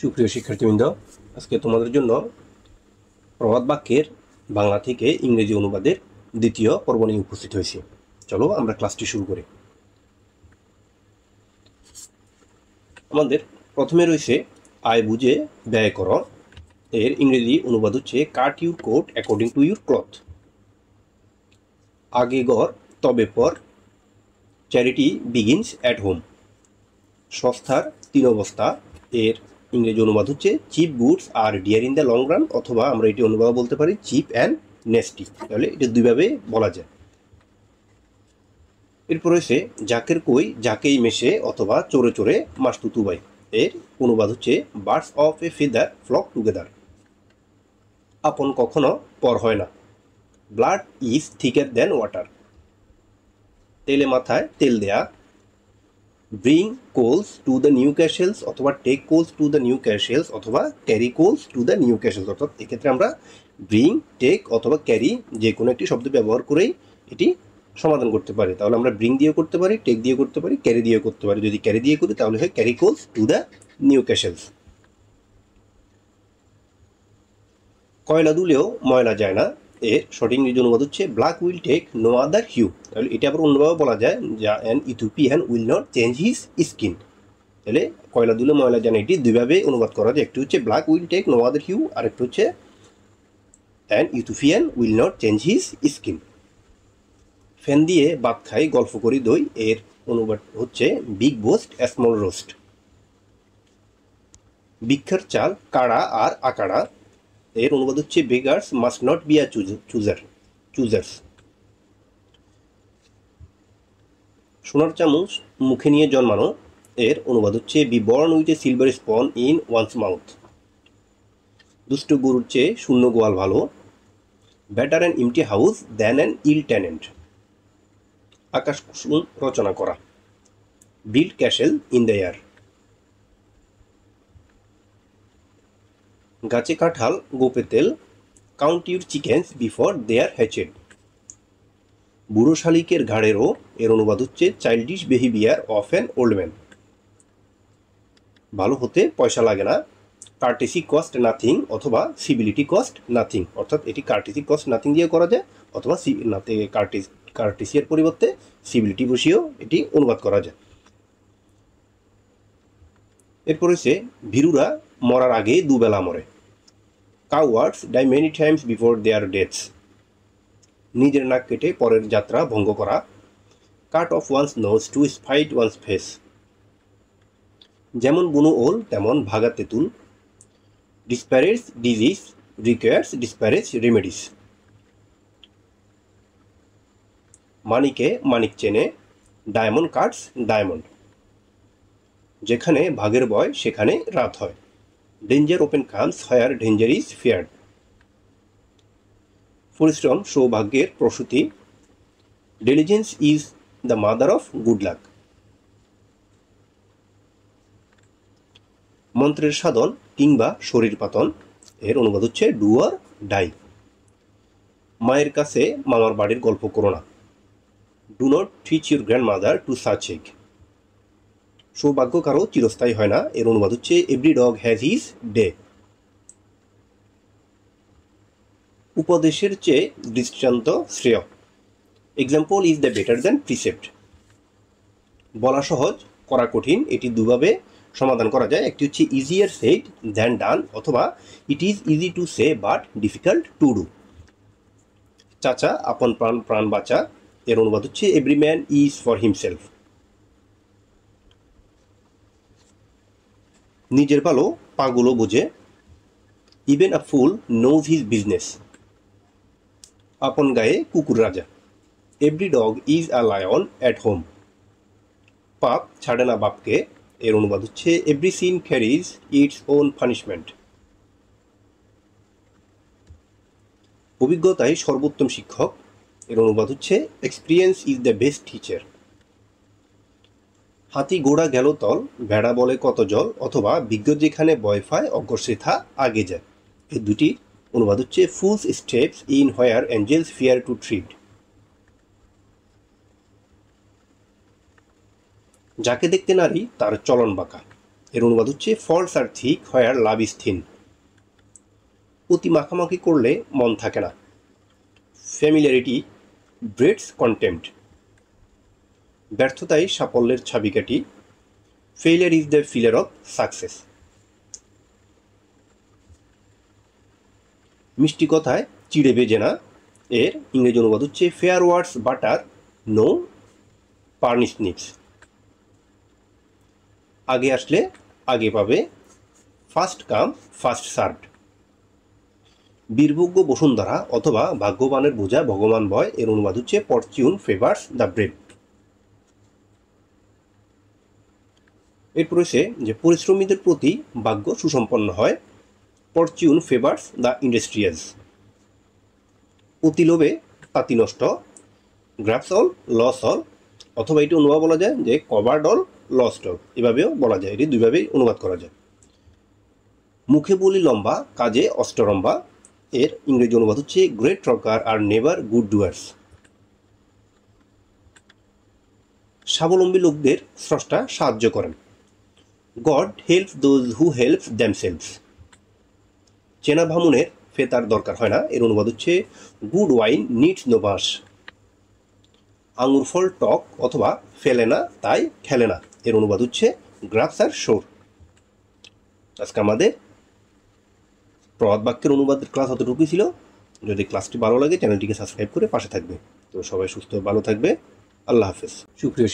সুপ্রিয় শিক্ষার্থীবৃন্দ, আজকে তোমাদের জন্য প্রবাদ বাক্যের বাংলা থেকে ইংরেজি অনুবাদের দ্বিতীয় পর্ব নিয়ে উপস্থিত হয়েছি। চলো আমরা ক্লাসটি শুরু করি। আমাদের প্রথমে রয়েছে আয় বুঝে ব্যয় করো। এর ইংরেজি অনুবাদ হচ্ছে cut your coat according to your cloth. আগে ঘর তবে পর, চ্যারিটি বিগিনস অ্যাট হোম। সস্তার তিন অবস্থা। এর ইংরেজি অনুবাদ হচ্ছে cheap goods are dear in the long run, অথবা আমরা এটি অনুবাদ বলতে পারি চিপ অ্যান্ড নেস্টি। তাহলে এটা দুইভাবে বলা যায়। এরপর রয়েছে জাকের কই জাকেই মেশে, অথবা চোরে চোরে মাস্তু তুবাই। এর অনুবাদ হচ্ছে birds of a feather flock together. আপন কখনো পর হয় না, blood is thicker than water. তেলে মাথায় তেল দেয়া। Bring coals to the new castles, অথবা take coals to the new castles, অথবা carry coals to the new castles. অর্থাৎ এক্ষেত্রে আমরা ব্রিং, টেক অথবা ক্যারি যে কোনো একটি শব্দ ব্যবহার করেই এটি সমাধান করতে পারি। তাহলে আমরা ব্রিং দিয়ে করতে পারি, টেক দিয়ে করতে পারি, ক্যারি দিয়ে করতে পারি। যদি ক্যারি দিয়ে করি তাহলে হয় carry coals to the new castles. কয়লা দুলেও ময়লা যায় না। এর সঠিক ইংরেজি অনুবাদ হচ্ছে black will take no other hue. তাহলে এটা আবার অন্যভাবে বলা যায় যা an Ethiopian will not change his skin. তাহলে কয়লা দুলে ময়লা যায় না, এটি দুইভাবে অনুবাদ করা যায়। একটি হচ্ছে black will take no other hue, আর একটি হচ্ছে an Ethiopian will not change his skin. ফ্যান দিয়ে ভাত খাই গল্প করি দই। এর অনুবাদ হচ্ছে বিগ বোস্ট স্মল রোস্ট। ভিক্ষার চাল কাড়া আর আকাড়া। এর অনুবাদ হচ্ছে beggars must not be a choosers. সোনার চামচ মুখে নিয়ে জন্মানো। এর অনুবাদ হচ্ছে be born with a silver spoon in one's mouth. দুষ্ট গরুর চেয়ে শূন্য গোয়াল ভালো। Better an empty house than an ill tenant. আকাশ কুসুম রচনা করা। Build castle in the air. গাছে কাঁঠাল গোপে তেল। Count your chickens before they are hatched. বুড়ো শালিকের ঘাড়েরও। এর অনুবাদ হচ্ছে childish behaviour of an old man. ভালো হতে পয়সা লাগে না। কার্টেসি কস্ট নাথিং, অথবা সিভিলিটি কস্ট নাথিং। অর্থাৎ এটি কার্টেসি কস্ট নাথিং দিয়ে করা যায়, অথবা কার্টেসিয়ার পরিবর্তে সিভিলিটি বসিয়েও এটি অনুবাদ করা যায়। এরপর হচ্ছে ভীরুরা মরার আগে দুবেলা মরে। Cowards die many times before their deaths. নিজের নাক কেটে পরের যাত্রা ভঙ্গ করা। Cut off one's nose to spite one's face. যেমন বুনো ওল তেমন ভাগা তেঁতুল। Desperate disease requires desperate remedies. মানিকে মানিক চেনে। Diamond cuts diamond. যেখানে ভাগের ভয় সেখানে রাত হয়। Danger open comes where danger is feared. পরিশ্রম সৌভাগ্যের প্রসূতি। Diligence is the mother of good luck. মন্ত্রের সাধন কিংবা শরীর পাতন। এর অনুবাদ হচ্ছে ডু অর ডাই। মায়ের কাছে মামার বাড়ির গল্প করো না। Do not teach your grandmother to suck egg. সৌভাগ্য কারো চিরস্থায়ী হয় না। এর অনুবাদ হচ্ছে every dog has his day. উপদেশের চেয়ে দৃষ্টান্ত শ্রেয়। Example is the better than precept. বলা সহজ করা কঠিন, এটি দুভাবে সমাধান করা যায়। একটি হচ্ছে ইজিয়ার সেড দ্যান ডান, অথবা it is easy to say but difficult to do. চাচা আপন প্রাণ প্রাণ বাঁচা। এর অনুবাদ হচ্ছে every man is for himself. নিজের ভালো পাগুলো বোঝে। Even a fool knows his business. আপন গায়ে কুকুর রাজা। Every dog is a lion at home. পাপ ছাড়ে না বাপকে। এর অনুবাদ হচ্ছে every sin carries its own punishment. অভিজ্ঞতাই সর্বোত্তম শিক্ষক। এর অনুবাদ হচ্ছে experience is the best teacher. হাতি ঘোড়া গেল তল, ভেড়া বলে কত জল, অথবা বিজ্ঞ যেখানে ভয় পায় অজ্ঞ সেথা আগে যায়। এই দুটি অনুবাদ হচ্ছে fools steps in where angels fear to tread. যাকে দেখতে নারী তার চলন বাঁকা। এর অনুবাদ হচ্ছে faults are thick where love is thin. অতি মাখামাখি করলে মন থাকে না। Familiarity breads contempt. ব্যর্থতাই সাফল্যের ছাবিকাঠি। Failure is the pillar of success. মিষ্টি কথায় চিড়ে ভেজে না, এর ইংরেজি অনুবাদ হচ্ছে fair words butter no parsnips. আগে আসলে আগে পাবে, ফার্স্ট কাম ফার্স্ট সার্ভড। বীরভোগ্য বসুন্ধরা অথবা ভাগ্যবানের বোঝা ভগবান বয়, এর অনুবাদ হচ্ছে ফরচুন ফেভার্স দ্য ব্রেভ। এরপর রয়েছে যে পরিশ্রমীদের প্রতি ভাগ্য সুসম্পন্ন হয়, ফরচুন ফেভার্স দ্য ইন্ডাস্ট্রিয়াস। অতি লোভে তাঁতি নষ্ট, গ্রাফস অল লস অল, অথবা এটি অনুবাদ বলা যায় যে কভার্ড অল লস্ট অল, এভাবেও বলা যায়, এটি দুইভাবেই অনুবাদ করা যায়। মুখে বলি লম্বা কাজে অষ্টরম্বা, এর ইংরেজি অনুবাদ হচ্ছে গ্রেট টকার আর নেভার গুড ডুয়ার্স। স্বাবলম্বী লোকদের স্রষ্টা সাহায্য করেন, god helps those who helps themselves. চেনা ভামুনের ফেতার দরকার হয় না, এর অনুবাদ হচ্ছে গুড ওয়াইন নিডস নো বাঁশ। আঙুর ফল টক অথবা ফেলে না তাই খেলে না, এর অনুবাদ হচ্ছে গ্রাফস আর শোর। আজকে আমাদের প্রবাদ বাক্যের অনুবাদের ক্লাস অতটুকুই ছিল। যদি ক্লাসটি ভালো লাগে চ্যানেলটিকে সাবস্ক্রাইব করে পাশে থাকবে। তো সবাই সুস্থ ভালো থাকবে। আল্লাহ হাফেজ। সুপ্রিয়